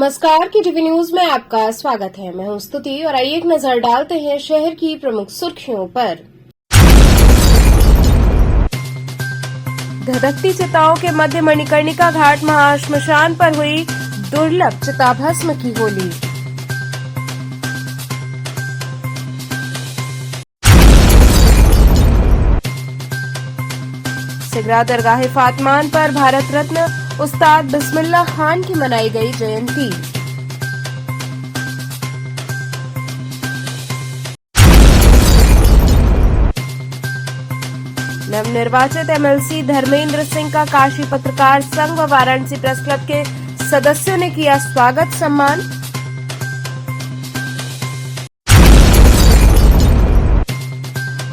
नमस्कार, KTV news में आपका स्वागत है। मैं हूं स्तुति और आइए एक नजर डालते हैं शहर की प्रमुख सुर्खियों पर। धधकती चिताओं के मध्य मणिकर्णिका घाट महाश्मशान पर हुई दुर्लभ चिताभस्म की होली। सिगरा दरगाह फातमान पर भारत रत्न उस्ताद बिस्मिल्लाह खान की मनाई गई जयंती। नवनिर्वाचित MLC धर्मेंद्र सिंह का काशी पत्रकार संघ व वाराणसी प्रेस क्लब के सदस्यों ने किया स्वागत सम्मान।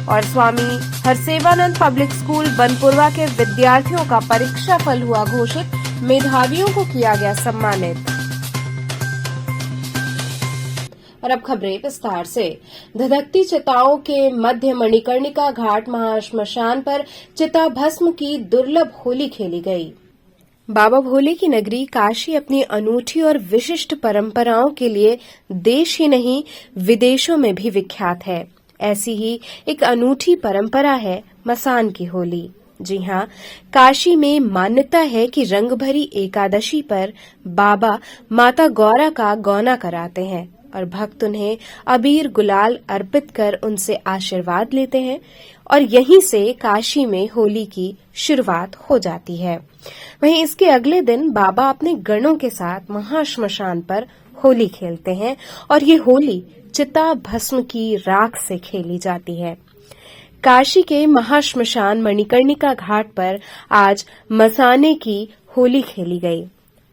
और स्वामी हरसेवानंद पब्लिक स्कूल बनपुरवा के विद्यार्थियों का परीक्षा फल हुआ घोषित, मेधावियों को किया गया सम्मानित। और अब खबरें विस्तार से। धधकती चिताओं के मध्य मणिकर्णिका घाट महाश्मशान पर चिता भस्म की दुर्लभ होली खेली गई। बाबा भोले की नगरी काशी अपनी अनूठी और विशिष्ट परंपराओं के लिए देश ही नहीं विदेशों में भी विख्यात है। ऐसी ही एक अनूठी परंपरा है मसान की होली। जी हां, काशी में मान्यता है कि रंगभरी एकादशी पर बाबा माता गौरा का गौना कराते हैं और भक्त उन्हें अबीर गुलाल अर्पित कर उनसे आशीर्वाद लेते हैं और यहीं से काशी में होली की शुरुआत हो जाती है। वहीं इसके अगले दिन बाबा अपने गणों के साथ महाश्मशान पर होली खेलते हैं और ये होली चिता भस्म की राख से खेली जाती है। काशी के महाश्मशान मणिकर्णिका घाट पर आज मसाने की होली खेली गई।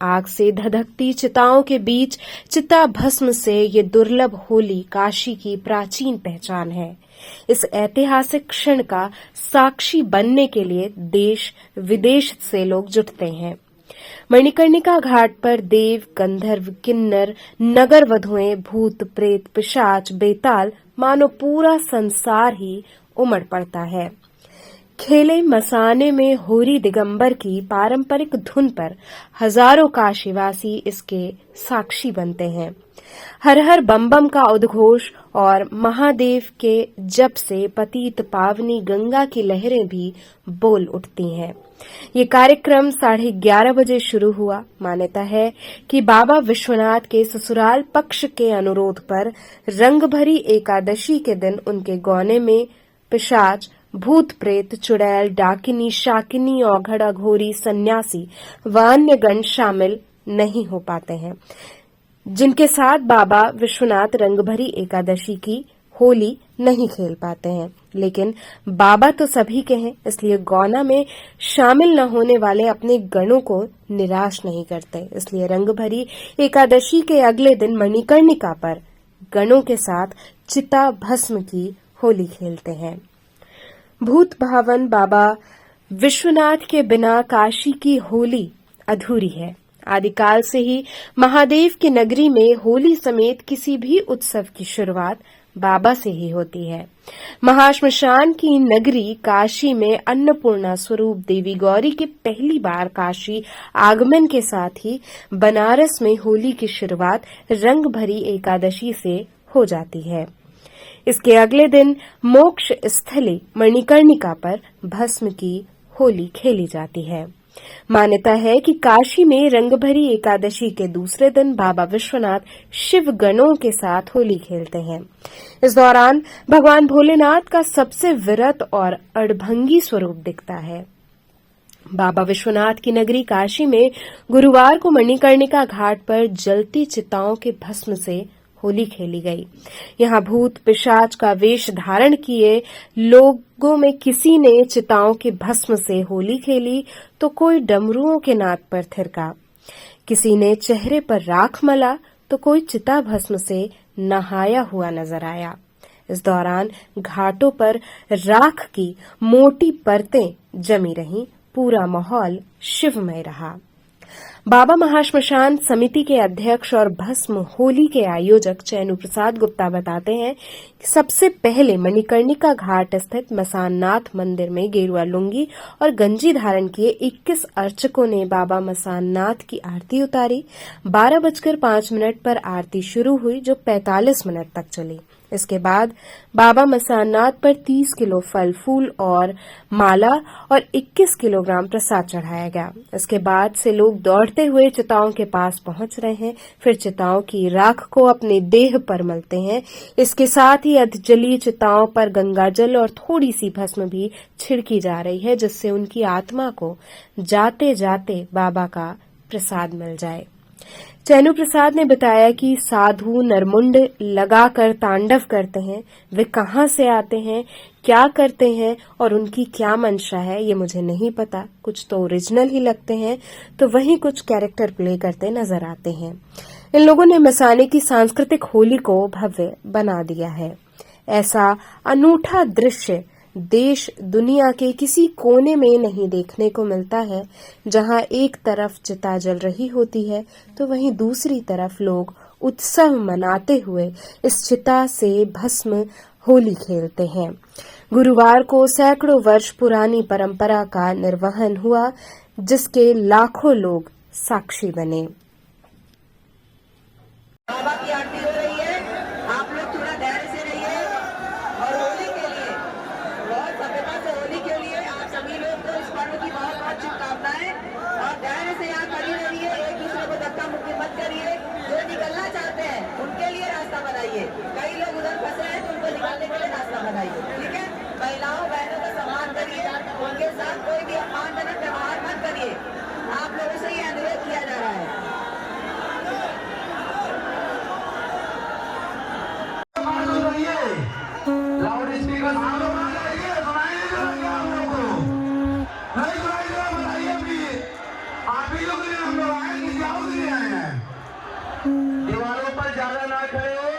आग से धधकती चिताओं के बीच चिता भस्म से ये दुर्लभ होली काशी की प्राचीन पहचान है। इस ऐतिहासिक क्षण का साक्षी बनने के लिए देश विदेश से लोग जुटते हैं। मणिकर्णिका घाट पर देव, गंधर्व, किन्नर, नगर वधुएं, भूत, प्रेत, पिशाच, बेताल, मानो पूरा संसार ही उमड़ पड़ता है। खेले मसाने में होरी दिगंबर की पारंपरिक धुन पर हजारों काशीवासी इसके साक्षी बनते हैं। हर हर बम बम का उद्घोष और महादेव के जप से पतित पावनी गंगा की लहरें भी बोल उठती हैं। ये कार्यक्रम 11:30 बजे शुरू हुआ। मान्यता है कि बाबा विश्वनाथ के ससुराल पक्ष के अनुरोध पर रंगभरी एकादशी के दिन उनके गौने में पिशाच, भूत प्रेत, चुड़ैल, डाकिनी, शाकिनी, औघड़, अघोरी, सन्यासी व अन्य गण शामिल नहीं हो पाते हैं, जिनके साथ बाबा विश्वनाथ रंगभरी एकादशी की होली नहीं खेल पाते हैं। लेकिन बाबा तो सभी के हैं, इसलिए गौना में शामिल न होने वाले अपने गणों को निराश नहीं करते। इसलिए रंगभरी एकादशी के अगले दिन मणिकर्णिका पर गणों के साथ चिता भस्म की होली खेलते हैं। भूत भावन बाबा विश्वनाथ के बिना काशी की होली अधूरी है। आदिकाल से ही महादेव की नगरी में होली समेत किसी भी उत्सव की शुरुआत बाबा से ही होती है। महाश्मशान की नगरी काशी में अन्नपूर्णा स्वरूप देवी गौरी के पहली बार काशी आगमन के साथ ही बनारस में होली की शुरुआत रंग भरी एकादशी से हो जाती है। इसके अगले दिन मोक्ष स्थली मणिकर्णिका पर भस्म की होली खेली जाती है। मान्यता है कि काशी में रंगभरी एकादशी के दूसरे दिन बाबा विश्वनाथ शिव गणों के साथ होली खेलते हैं। इस दौरान भगवान भोलेनाथ का सबसे विरत और अड़भंगी स्वरूप दिखता है। बाबा विश्वनाथ की नगरी काशी में गुरुवार को मणिकर्णिका घाट पर जलती चिताओं के भस्म से होली खेली गई। यहाँ भूत पिशाच का वेश धारण किए लोगों में किसी ने चिताओं के भस्म से होली खेली तो कोई डमरुओं के नाद पर थिरका, किसी ने चेहरे पर राख मला तो कोई चिता भस्म से नहाया हुआ नजर आया। इस दौरान घाटों पर राख की मोटी परतें जमी रहीं, पूरा माहौल शिवमय रहा। बाबा महाश्मशान समिति के अध्यक्ष और भस्म होली के आयोजक चैनू प्रसाद गुप्ता बताते हैं कि सबसे पहले मणिकर्णिका घाट स्थित मसाननाथ मंदिर में गेरुआ लुंगी और गंजी धारण किए 21 अर्चकों ने बाबा मसाननाथ की आरती उतारी। 12:05 पर आरती शुरू हुई जो 45 मिनट तक चली। इसके बाद बाबा मसाननाथ पर 30 किलो फल फूल और माला और 21 किलोग्राम प्रसाद चढ़ाया गया। इसके बाद से लोग दौड़ते हुए चिताओं के पास पहुंच रहे हैं, फिर चिताओं की राख को अपने देह पर मलते हैं। इसके साथ ही अधजली चिताओं पर गंगाजल और थोड़ी सी भस्म भी छिड़की जा रही है, जिससे उनकी आत्मा को जाते जाते बाबा का प्रसाद मिल जाए। चैनू प्रसाद ने बताया कि साधु नरमुंड लगाकर तांडव करते हैं। वे कहां से आते हैं, क्या करते हैं और उनकी क्या मंशा है ये मुझे नहीं पता। कुछ तो ओरिजिनल ही लगते हैं तो वहीं कुछ कैरेक्टर प्ले करते नजर आते हैं। इन लोगों ने मसाने की सांस्कृतिक होली को भव्य बना दिया है। ऐसा अनूठा दृश्य देश दुनिया के किसी कोने में नहीं देखने को मिलता है, जहां एक तरफ चिता जल रही होती है तो वहीं दूसरी तरफ लोग उत्सव मनाते हुए इस चिता से भस्म होली खेलते हैं। गुरुवार को सैकड़ों वर्ष पुरानी परंपरा का निर्वहन हुआ, जिसके लाखों लोग साक्षी बने। बाबा की आरती हो रही है, आप लोग थोड़ा धैर्य से रहिए और होली के लिए बहुत सभ्यता से होली के लिए आप सभी लोग को इस पर्व की बहुत बहुत शुभकामनाएं और धैर्य से यहाँ खड़ी रहिए, एक दूसरे को धक्का मुक्की मत करिए। जो निकलना चाहते हैं उनके लिए रास्ता बनाइए, कई लोग उधर फंसे हैं तो उनको निकालने के लिए रास्ता बनाइए, ठीक है। महिलाओं बहनों का सम्मान करिए, उनके साथ कोई भी अपमानजनक व्यवहार मत करिए। आप लोगों से ये अनुरोध किया जा रहा है। लाउड स्पीकर आप लोग आ जाइए, सुनाइए जरा आप लोगों को, नहीं सुनाई जरा बताइए प्लीज। आप ही लोग हम लोग आए, किसी और के लिए आए हैं। दीवारों पर ज्यादा ना खड़े हो।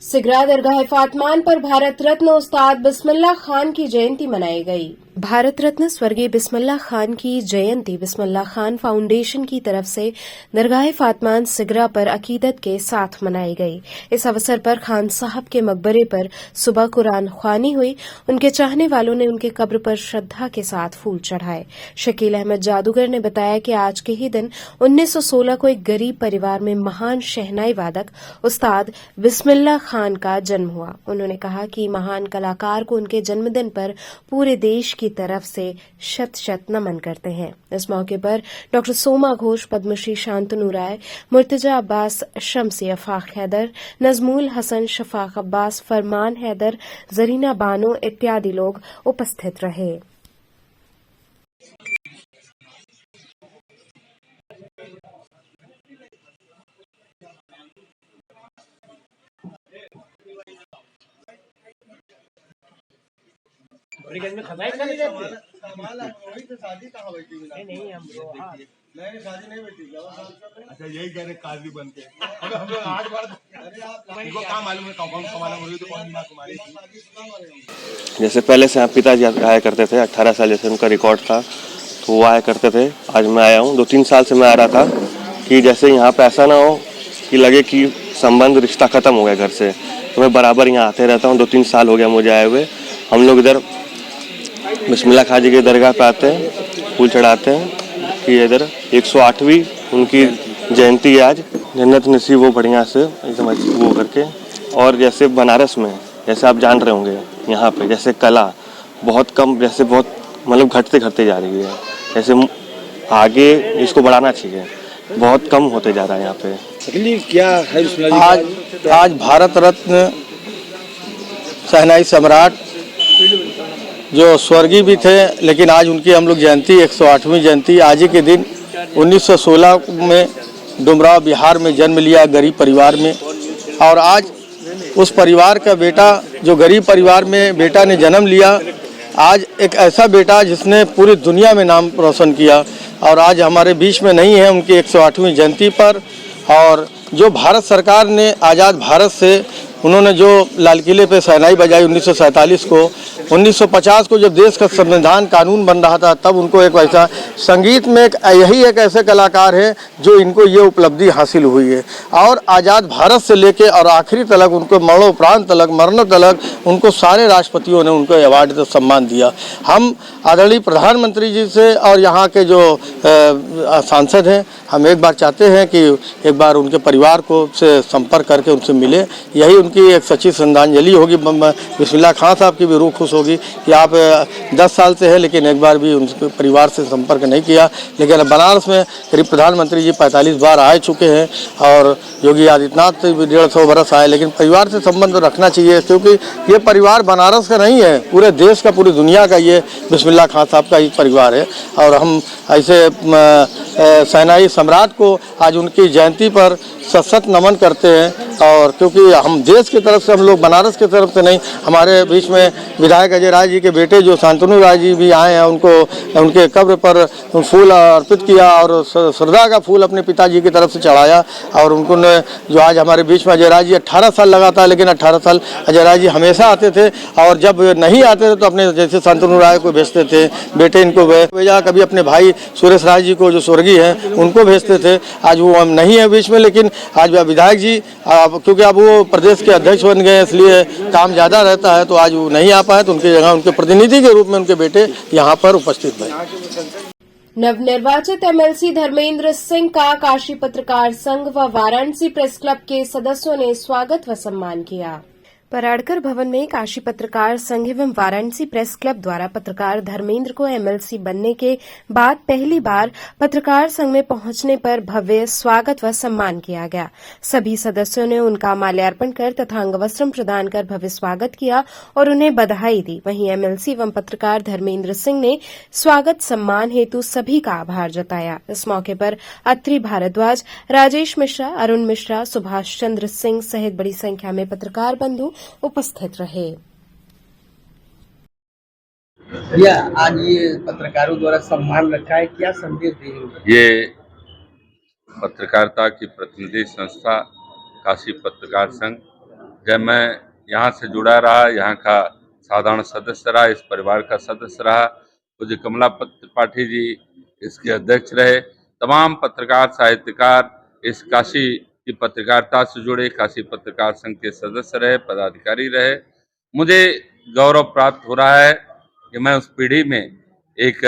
सिगरा दरगाह फातमान पर भारत रत्न उस्ताद बिस्मिल्लाह खान की जयंती मनाई गई। भारत रत्न स्वर्गीय बिस्मिल्लाह खान की जयंती बिस्मिल्लाह खान फाउंडेशन की तरफ से दरगाह फातमान सिगरा पर अकीदत के साथ मनाई गई। इस अवसर पर खान साहब के मकबरे पर सुबह कुरान ख्वानी हुई। उनके चाहने वालों ने उनके कब्र पर श्रद्धा के साथ फूल चढ़ाए। शकील अहमद जादूगर ने बताया कि आज के ही दिन 1916 को एक गरीब परिवार में महान शहनाई वादक उस्ताद बिस्मिल्लाह खान का जन्म हुआ। उन्होंने कहा कि महान कलाकार को उनके जन्मदिन पर पूरे देश की तरफ से शत शत नमन करते हैं। इस मौके पर डॉक्टर सोमा घोष, पद्मश्री शांतनु राय, मुर्तजा अब्बास, शम्सी अफाक हैदर, नजमुल हसन, शफाक अब्बास, फरमान हैदर, जरीना बानो इत्यादि लोग उपस्थित रहे। अच्छा यही कह रहे काजी बन के अगर हम लोग 8 बार इनको क्या मालूम है कौन सा मालूम हुई तो कौन बात तुम्हारी थी। जैसे पहले से आप पिताजी आया करते थे, 18 साल जैसे उनका रिकॉर्ड था तो वो आया करते थे। आज मैं आया हूँ, 2-3 साल से मैं आ रहा था कि जैसे यहाँ पे ऐसा ना हो कि लगे कि संबंध रिश्ता ख़त्म हो गया घर से, तो मैं बराबर यहाँ आते रहता हूँ। 2-3 साल हो गया मुझे आए हुए। हम लोग इधर बिस्मिल्लाह खां जी के दरगाह पे आते हैं, फूल चढ़ाते हैं कि इधर 108वीं उनकी जयंती है आज। जन्नत नसीब हो बढ़िया से एकदम वो करके। और जैसे बनारस में जैसे आप जान रहे होंगे यहाँ पे जैसे कला बहुत कम, जैसे बहुत मतलब घटते जा रही है, जैसे आगे इसको बढ़ाना चाहिए, बहुत कम होते जा रहा है यहाँ पे। क्या है आज भारत रत्न शहनाई सम्राट जो स्वर्गीय भी थे, लेकिन आज उनकी हम लोग जयंती 108वीं जयंती आज ही के दिन 1916 में डुमराव बिहार में जन्म लिया, गरीब परिवार में। और आज उस परिवार का बेटा जो गरीब परिवार में बेटा ने जन्म लिया, आज एक ऐसा बेटा जिसने पूरी दुनिया में नाम रोशन किया और आज हमारे बीच में नहीं है उनकी 108वीं जयंती पर। और जो भारत सरकार ने आज़ाद भारत से उन्होंने जो लाल किले पे शहनाई बजाई 1947 को, 1950 को जब देश का संविधान कानून बन रहा था तब उनको एक वैसा संगीत में यही एक ऐसे कलाकार हैं जो इनको ये उपलब्धि हासिल हुई है। और आज़ाद भारत से लेके और आखिरी तलक उनको मरणोपरांत तलक मरणों तलक उनको सारे राष्ट्रपतियों ने उनको अवार्ड से सम्मान दिया। हम आदरणीय प्रधानमंत्री जी से और यहाँ के जो सांसद हैं, हम एक बार चाहते हैं कि एक बार उनके परिवार को से संपर्क करके उनसे मिले। यही उनकी एक सच्ची श्रद्धांजलि होगी। बिस्मिल्लाह खां साहब की भी रूह खुश होगी कि आप 10 साल से है लेकिन एक बार भी उनके परिवार से संपर्क नहीं किया। लेकिन बनारस में करीब प्रधानमंत्री जी 45 बार आ चुके हैं और योगी आदित्यनाथ भी 150 बरस आए, लेकिन परिवार से संबंध रखना चाहिए क्योंकि ये परिवार बनारस का नहीं है, पूरे देश का, पूरी दुनिया का ये बिस्मिल्लाह खां साहब का ही परिवार है। और हम ऐसे शहनाई सम्राट को आज उनकी जयंती पर सशक्त नमन करते हैं। और क्योंकि हम देश की तरफ से, हम लोग बनारस की तरफ से नहीं, हमारे बीच में विधायक अजय राय जी के बेटे जो शांतनु राय जी भी आए हैं, उनको उनके कब्र पर फूल अर्पित किया और श्रद्धा का फूल अपने पिताजी की तरफ से चढ़ाया। और उनको ने जो आज हमारे बीच में अजय राय जी 18 साल लगा था, लेकिन 18 साल अजय राय जी हमेशा आते थे और जब नहीं आते थे तो अपने जैसे शांतनु राय को भेजते थे, बेटे इनको भेजा, कभी अपने भाई सुरेश राय जी को जो स्वर्गीय हैं उनको भेजते थे। आज वो हम नहीं है बीच में, लेकिन आज विधायक जी क्योंकि अब वो प्रदेश के अध्यक्ष बन गए इसलिए काम ज़्यादा रहता है तो आज वो नहीं आ पाए, तो उनकी जगह उनके प्रतिनिधि के रूप में उनके बेटे यहाँ पर उपस्थित हैं। नवनिर्वाचित एमएलसी धर्मेंद्र सिंह का काशी पत्रकार संघ व वाराणसी प्रेस क्लब के सदस्यों ने स्वागत व सम्मान किया। पराड़कर भवन में काशी पत्रकार संघ एवं वाराणसी प्रेस क्लब द्वारा पत्रकार धर्मेंद्र को एमएलसी बनने के बाद पहली बार पत्रकार संघ में पहुंचने पर भव्य स्वागत व सम्मान किया गया। सभी सदस्यों ने उनका माल्यार्पण कर तथा अंगवस्त्रम प्रदान कर भव्य स्वागत किया और उन्हें बधाई दी। वहीं एमएलसी एवं पत्रकार धर्मेंद्र सिंह ने स्वागत सम्मान हेतु सभी का आभार जताया। इस मौके पर अत्रि भारद्वाज, राजेश मिश्रा, अरुण मिश्रा, सुभाष चंद्र सिंह सहित बड़ी संख्या में पत्रकार बंधु उपस्थित रहे। आज ये पत्रकारों द्वारा सम्मान रखा है, क्या संदेश देंगे? ये पत्रकारिता की प्रतिनिधि संस्था काशी पत्रकार संघ जब मैं यहाँ से जुड़ा रहा, यहाँ का साधारण सदस्य रहा, इस परिवार का सदस्य रहा, मुझे कमला त्रिपाठी जी इसके अध्यक्ष रहे, तमाम पत्रकार साहित्यकार इस काशी की पत्रकारिता से जुड़े, काशी पत्रकार संघ के सदस्य रहे, पदाधिकारी रहे। मुझे गौरव प्राप्त हो रहा है कि मैं उस पीढ़ी में एक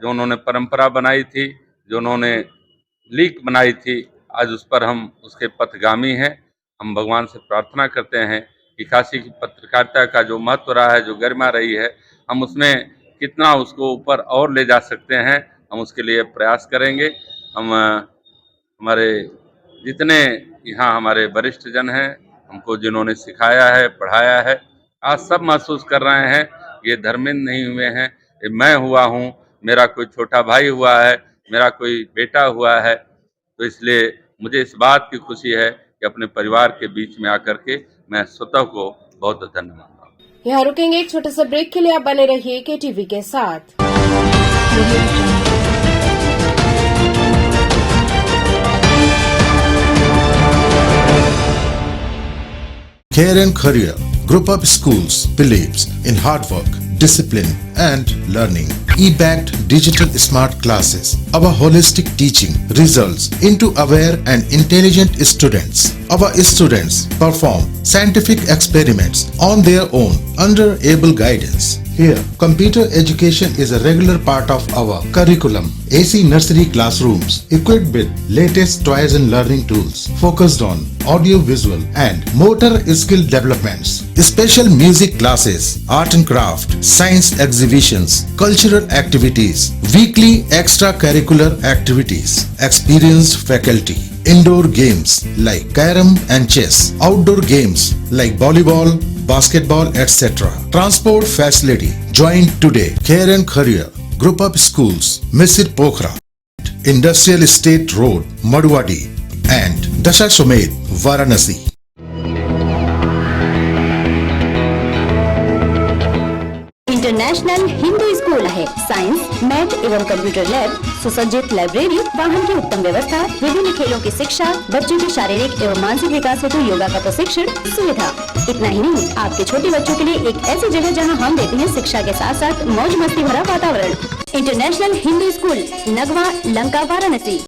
जो उन्होंने परंपरा बनाई थी, जो उन्होंने लीक बनाई थी, आज उस पर हम उसके पथगामी हैं। हम भगवान से प्रार्थना करते हैं कि काशी की पत्रकारिता का जो महत्व रहा है, जो गरिमा रही है, हम उसमें कितना उसको ऊपर और ले जा सकते हैं, हम उसके लिए प्रयास करेंगे। हम हमारे जितने यहाँ हमारे वरिष्ठ जन हैं, हमको जिन्होंने सिखाया है, पढ़ाया है, आज सब महसूस कर रहे हैं ये धर्मेंद्र नहीं हुए हैं, ये मैं हुआ हूँ, मेरा कोई छोटा भाई हुआ है, मेरा कोई बेटा हुआ है। तो इसलिए मुझे इस बात की खुशी है कि अपने परिवार के बीच में आकर के मैं स्वतः को बहुत धन्यवाद मानता हूँ। यहाँ रुकेंगे एक छोटे से ब्रेक के लिए, आप बने रहिए KTV के साथ। Care and Career Group of Schools believes in hard work, discipline and learning. E-backed digital smart classes. Our holistic teaching results into aware and intelligent students. Our students perform scientific experiments on their own under able guidance. Here, computer education is a regular part of our curriculum. AC nursery classrooms equipped with latest toys and learning tools focused on audio visual and motor skill developments. Special music classes, art and craft, science exhibitions, cultural activities, weekly extracurricular activities, experienced faculty. Indoor games like carom and chess, outdoor games like volleyball, basketball, etc. Transport facility. Join today. Care and Career Group of Schools, Misir Pokhara, Industrial Estate Road, Madhuwadi, and Dashasomed, Varanasi. International Hindu school है। Science, math एवं computer lab, सुसज्जित library, वाहन की उत्तम व्यवस्था, विभिन्न खेलों की शिक्षा, बच्चों के शारीरिक एवं मानसिक विकास हेतु योगा का प्रशिक्षण सुविधा। इतना ही नहीं, आपके छोटे बच्चों के लिए एक ऐसी जगह जहां हम देते हैं शिक्षा के साथ साथ मौज मस्ती भरा वातावरण। International Hindu school, Nagwa, Lanka, Varanasi.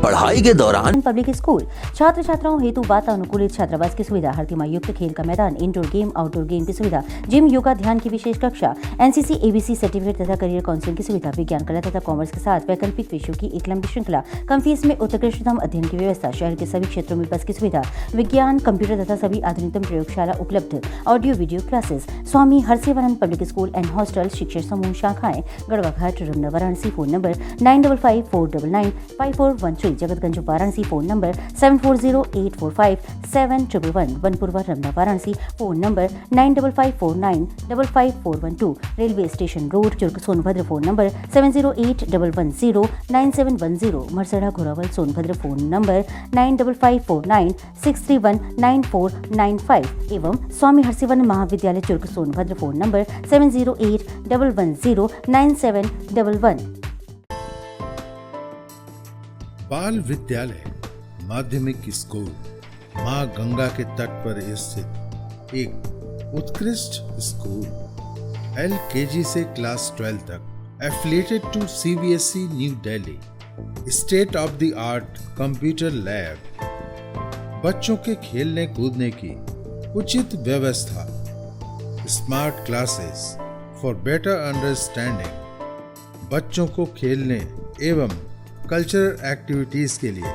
पढ़ाई के दौरान पब्लिक स्कूल छात्र छात्राओं हेतु वातानुकूलित छात्रावास की सुविधा, हर तिमाही युक्त खेल का मैदान, इंडोर गेम, आउटडोर गेम की सुविधा, जिम, योगा, ध्यान की विशेष कक्षा, NCC, ABC सर्टिफिकेट तथा करियर काउंसलिंग की सुविधा, विज्ञान, कला तथा कॉमर्स के साथ वैकल्पिक विषयों की एक लंबी श्रृंखला, कम फीस में उत्कृष्टतम अध्ययन की व्यवस्था, शहर के सभी क्षेत्रों में बस की सुविधा, विज्ञान, कंप्यूटर तथा सभी आधुनिकतम प्रयोगशाला उपलब्ध, audio video classes, Swami Harsivanand public school and hostel, शिक्षण समूह शाखाएं, Garhwa Ghat, Ramna, Varanasi. Phone number 9554995413, Jagatganj Varanasi. Phone number 7408457111, Vanpurwa, Ramna, Varanasi. Phone number 9554955412, railway station road, Churk, Sonbhadra. Phone number 7081109710, Marsara, Ghorawal, Sonbhadra. Phone number 954963199495 एवं स्वामी हरसिवानंद महाविद्यालय, चुर्क, सोनभद्र। Phone number 7081109711। बाल विद्यालय माध्यमिक स्कूल मां गंगा के तट पर स्थित एक उत्कृष्ट स्कूल, LKG से क्लास 12 तक, affiliated to CBSE New Delhi, state of the art computer lab, बच्चों के खेलने कूदने की उचित व्यवस्था, smart classes for better understanding, बच्चों को खेलने एवं कल्चरल एक्टिविटीज के लिए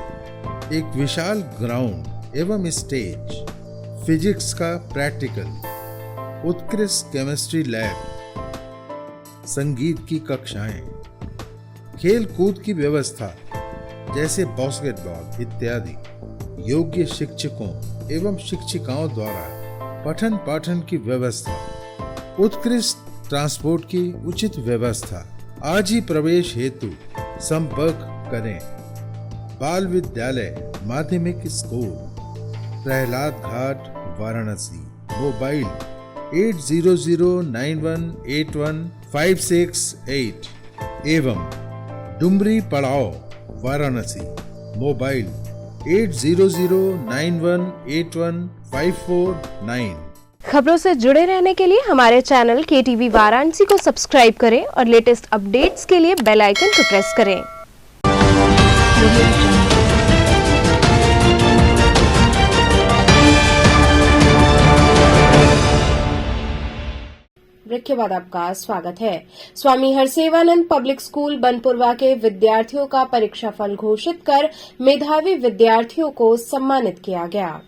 एक विशाल ग्राउंड एवं स्टेज, फिजिक्स का प्रैक्टिकल, उत्कृष्ट केमिस्ट्री लैब, संगीत की कक्षाएं, खेल कूद की व्यवस्था जैसे बास्केटबॉल इत्यादि, योग्य शिक्षकों एवं शिक्षिकाओं द्वारा पठन पाठन की व्यवस्था, उत्कृष्ट ट्रांसपोर्ट की उचित व्यवस्था। आज ही प्रवेश हेतु संपर्क करें। बाल विद्यालय माध्यमिक स्कूल, प्रहलाद घाट, वाराणसी। मोबाइल 8009181568 एवं डुमरी पड़ाव, वाराणसी। मोबाइल 8009181549। खबरों से जुड़े रहने के लिए हमारे चैनल KTV वाराणसी को सब्सक्राइब करें और लेटेस्ट अपडेट्स के लिए बेल आइकन को प्रेस करें। ब्रेक के बाद आपका स्वागत है। स्वामी हरसेवानंद पब्लिक स्कूल बनपुरवा के विद्यार्थियों का परीक्षाफल घोषित कर मेधावी विद्यार्थियों को सम्मानित किया गया।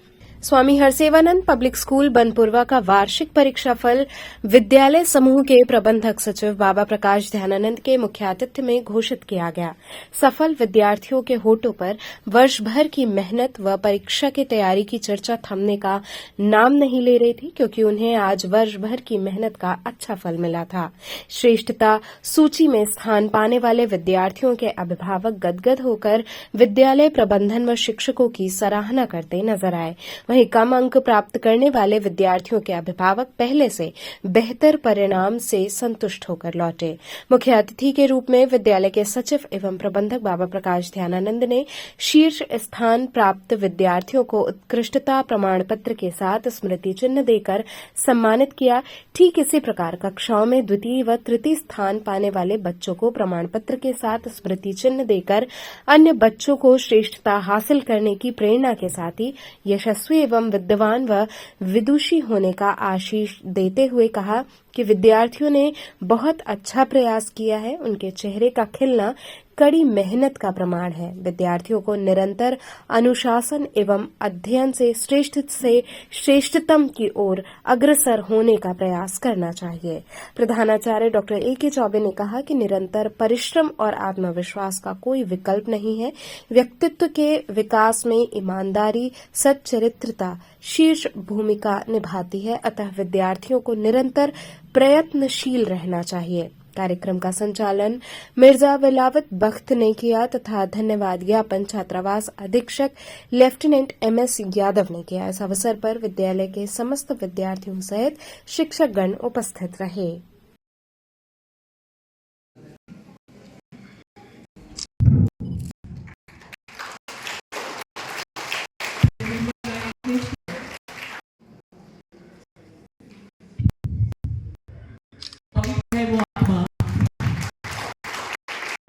स्वामी हरसेवानंद पब्लिक स्कूल बनपुरवा का वार्षिक परीक्षाफल विद्यालय समूह के प्रबंधक सचिव बाबा प्रकाश ध्यानानंद के मुख्य आतिथ्य में घोषित किया गया। सफल विद्यार्थियों के होठों पर वर्ष भर की मेहनत व परीक्षा की तैयारी की चर्चा थमने का नाम नहीं ले रही थी, क्योंकि उन्हें आज वर्ष भर की मेहनत का अच्छा फल मिला था। श्रेष्ठता सूची में स्थान पाने वाले विद्यार्थियों के अभिभावक गदगद होकर विद्यालय प्रबंधन व शिक्षकों की सराहना करते नजर आए। वहीं कम अंक प्राप्त करने वाले विद्यार्थियों के अभिभावक पहले से बेहतर परिणाम से संतुष्ट होकर लौटे। मुख्य अतिथि के रूप में विद्यालय के सचिव एवं प्रबंधक बाबा प्रकाश ध्यानानंद ने शीर्ष स्थान प्राप्त विद्यार्थियों को उत्कृष्टता प्रमाण पत्र के साथ स्मृति चिन्ह देकर सम्मानित किया। ठीक इसी प्रकार कक्षाओं में द्वितीय व तृतीय स्थान पाने वाले बच्चों को प्रमाण पत्र के साथ स्मृति चिन्ह देकर अन्य बच्चों को श्रेष्ठता हासिल करने की प्रेरणा के साथ ही यशस्वी एवं विद्वान व विदुषी होने का आशीष देते हुए कहा कि विद्यार्थियों ने बहुत अच्छा प्रयास किया है। उनके चेहरे का खिलना कड़ी मेहनत का प्रमाण है। विद्यार्थियों को निरंतर अनुशासन एवं अध्ययन से श्रेष्ठतम की ओर अग्रसर होने का प्रयास करना चाहिए। प्रधानाचार्य डॉक्टर A.K. चौबे ने कहा कि निरंतर परिश्रम और आत्मविश्वास का कोई विकल्प नहीं है। व्यक्तित्व के विकास में ईमानदारी, सच्चरित्रता शीर्ष भूमिका निभाती है, अतः विद्यार्थियों को निरंतर प्रयत्नशील रहना चाहिए। कार्यक्रम का संचालन मिर्जा बिलावत बख्त ने किया तथा धन्यवाद ज्ञापन छात्रावास अधीक्षक लेफ्टिनेंट MS यादव ने किया। इस अवसर पर विद्यालय के समस्त विद्यार्थियों सहित शिक्षकगण उपस्थित रहे।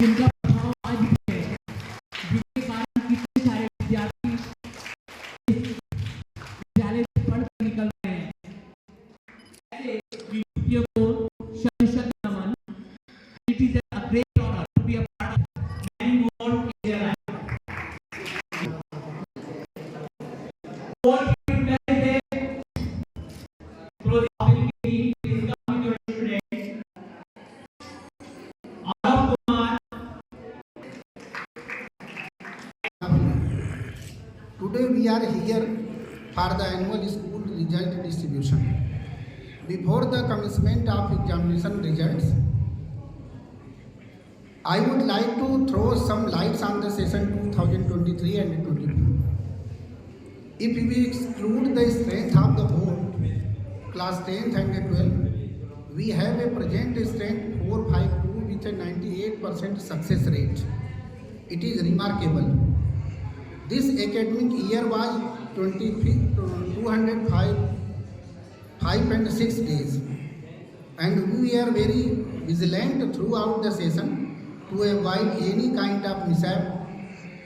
जिनका प्रभाव आज भी है, जिसके कारण कितने सारे विद्यार्थी विद्यालय से पढ़कर निकल रहे हैं। ऐसे विद्यार्थियों को शत नमन। It is a great honour to be a part of many more in their life. और Today we are here for the annual school result distribution. Before the commencement of examination results, I would like to throw some lights on the session 2023 and 24. If we exclude the strength of the board, class 10th and 12th, we have a present strength 452 with a 98% success rate. It is remarkable. This academic year was 205 and 6 days, and we are very vigilant throughout the session to avoid any kind of mishap,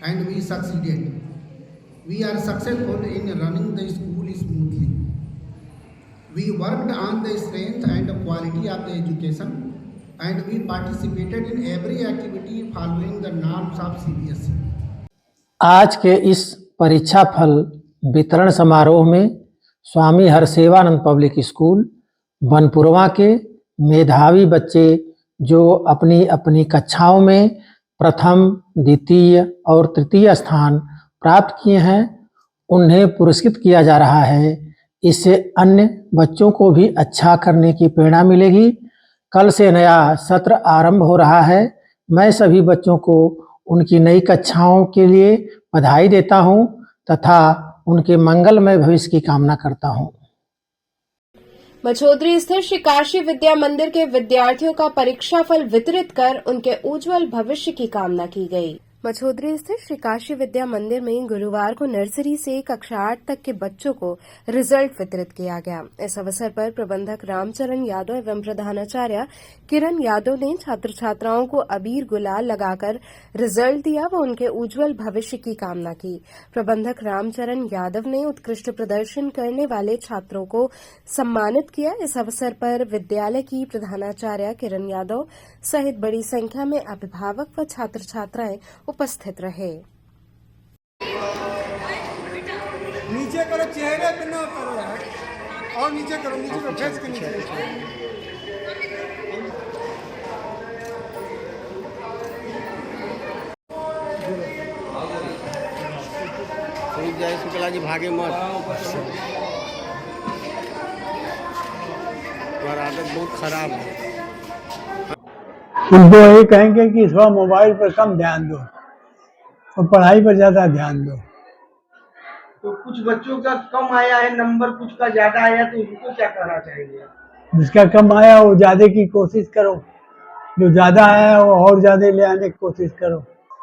and we succeeded. We are successful in running the school smoothly. We worked on the strength and quality of the education, and we participated in every activity following the norms of CBSE. आज के इस परीक्षा फल वितरण समारोह में स्वामी Harsewanand public school Banpurwa के मेधावी बच्चे जो अपनी अपनी कक्षाओं में प्रथम, द्वितीय और तृतीय स्थान प्राप्त किए हैं, उन्हें पुरस्कृत किया जा रहा है। इससे अन्य बच्चों को भी अच्छा करने की प्रेरणा मिलेगी। कल से नया सत्र आरंभ हो रहा है। मैं सभी बच्चों को उनकी नई कक्षाओं के लिए बधाई देता हूं तथा उनके मंगलमय भविष्य की कामना करता हूं। मछोदरी स्थित श्री काशी विद्या मंदिर के विद्यार्थियों का परीक्षाफल वितरित कर उनके उज्जवल भविष्य की कामना की गई। मछोदरी स्थित श्री काशी विद्या मंदिर में गुरुवार को नर्सरी से कक्षा 8 तक के बच्चों को रिजल्ट वितरित किया गया। इस अवसर पर प्रबंधक रामचरण यादव एवं प्रधानाचार्य किरण यादव ने छात्र छात्राओं को अबीर गुलाल लगाकर रिजल्ट दिया व उनके उज्जवल भविष्य की कामना की। प्रबंधक रामचरण यादव ने उत्कृष्ट प्रदर्शन करने वाले छात्रों को सम्मानित किया। इस अवसर पर विद्यालय की प्रधानाचार्य किरण यादव सहित बड़ी संख्या में अभिभावक व छात्र छात्राएं उपस्थित रहे। नीचे करो, चेहरे पे ना करो यार, और नीचे करो, नीचे करो, फेस के नीचे। शुक्ला जी भागे मत, और आदत बहुत खराब है। उनको यही कहेंगे कि थोड़ा मोबाइल पर कम ध्यान दो और पढ़ाई पर ज्यादा ध्यान दो। तो कुछ बच्चों का कम आया है नंबर, कुछ का ज्यादा आया, तो उनको क्या करना चाहिए? जिसका कम आया वो ज्यादा की कोशिश करो, जो ज्यादा आया वो और ज्यादा ले आने की कोशिश करो।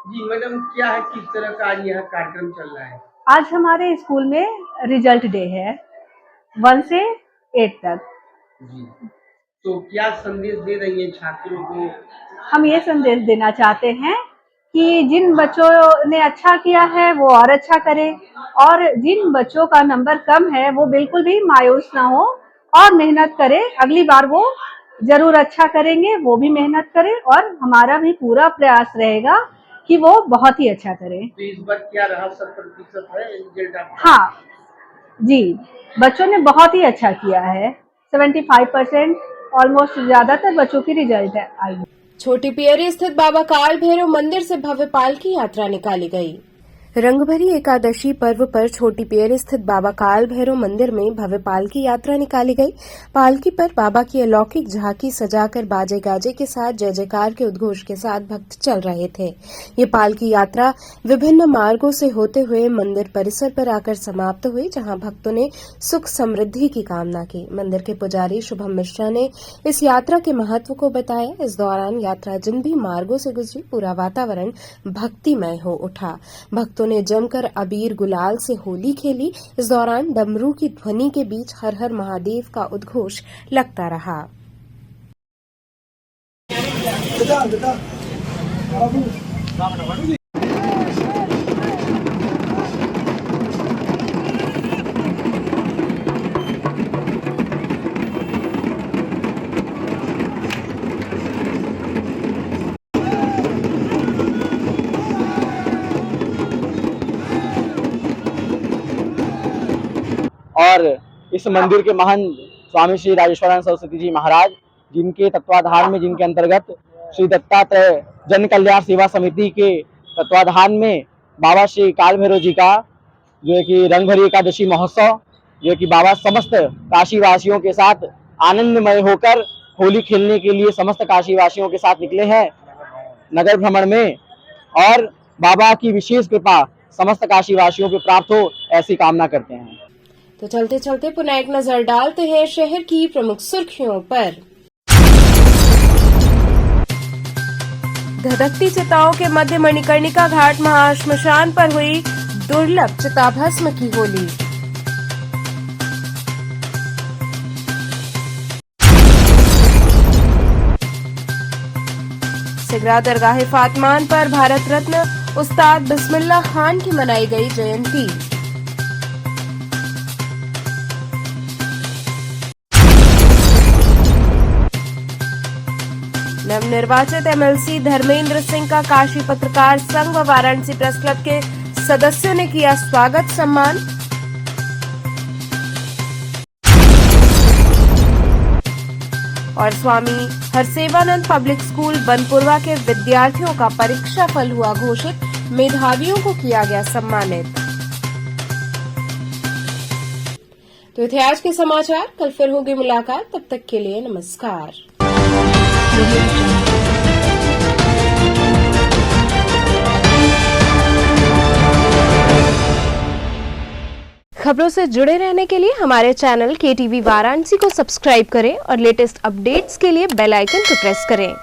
जी मैडम, क्या है, किस तरह का आज यह कार्यक्रम चल रहा है? आज हमारे स्कूल में रिजल्ट डे है 1 से 8 तक। जी, तो क्या संदेश दे रही है छात्रों को? हम ये संदेश देना चाहते हैं कि जिन बच्चों ने अच्छा किया है वो और अच्छा करें, और जिन बच्चों का नंबर कम है वो बिल्कुल भी मायूस ना हो और मेहनत करें। अगली बार वो जरूर अच्छा करेंगे, वो भी मेहनत करें और हमारा भी पूरा प्रयास रहेगा कि वो बहुत ही अच्छा करें। तो इस बार क्या रहा, 100% है रिजल्ट आपका? हाँ जी, बच्चों ने बहुत ही अच्छा किया है, 75% ऑलमोस्ट ज्यादातर बच्चों की रिजल्ट आई। छोटी पियरी स्थित बाबा काल भैरव मंदिर से भव्य पालकी यात्रा निकाली गई। रंगभरी एकादशी पर्व पर छोटी पियरी स्थित बाबा काल भैरव मंदिर में भव्य पालकी यात्रा निकाली गई। पालकी पर बाबा की अलौकिक झांकी सजाकर बाजे गाजे के साथ जय जयकार के उद्घोष के साथ भक्त चल रहे थे। ये पालकी यात्रा विभिन्न मार्गों से होते हुए मंदिर परिसर पर आकर समाप्त हुई, जहां भक्तों ने सुख समृद्धि की कामना की। मंदिर के पुजारी शुभम मिश्रा ने इस यात्रा के महत्व को बताया। इस दौरान यात्रा जिन भी मार्गों से गुजरी, पूरा वातावरण भक्तिमय हो उठा। भक्तों ने जमकर अबीर गुलाल से होली खेली। इस दौरान डमरू की ध्वनि के बीच हर हर महादेव का उद्घोष लगता रहा। और इस मंदिर के महान स्वामी श्री राजेश्वरानंद सरस्वती जी महाराज, जिनके तत्वाधान में, जिनके अंतर्गत श्री दत्तात्रेय जन कल्याण सेवा समिति के तत्वाधान में बाबा श्री काल भैरव जी का जो है कि रंगभरी एकादशी महोत्सव, जो है कि बाबा समस्त काशी वासियों के साथ आनंदमय होकर होली खेलने के लिए समस्त काशी वासियों के साथ निकले हैं नगर भ्रमण में, और बाबा की विशेष कृपा समस्त काशी वासियों को प्राप्त हो, ऐसी कामना करते हैं। तो चलते चलते पुनः एक नजर डालते हैं शहर की प्रमुख सुर्खियों पर। धधकती चिताओं के मध्य मणिकर्णिका घाट महाश्मशान पर हुई दुर्लभ चिताभस्म की होली। सिगरा दरगाह फातमान पर भारत रत्न उस्ताद बिस्मिल्लाह खान की मनाई गई जयंती। नवनिर्वाचित एमएलसी धर्मेंद्र सिंह का काशी पत्रकार संघ व वाराणसी प्रेस क्लब के सदस्यों ने किया स्वागत सम्मान। और स्वामी हरसेवानंद पब्लिक स्कूल बनपुरवा के विद्यार्थियों का परीक्षा फल हुआ घोषित, मेधावियों को किया गया सम्मानित। तो ये थे आज के समाचार, कल फिर होगी मुलाकात, तब तक के लिए नमस्कार। खबरों से जुड़े रहने के लिए हमारे चैनल KTV वाराणसी को सब्सक्राइब करें और लेटेस्ट अपडेट्स के लिए बेल आइकन को प्रेस करें।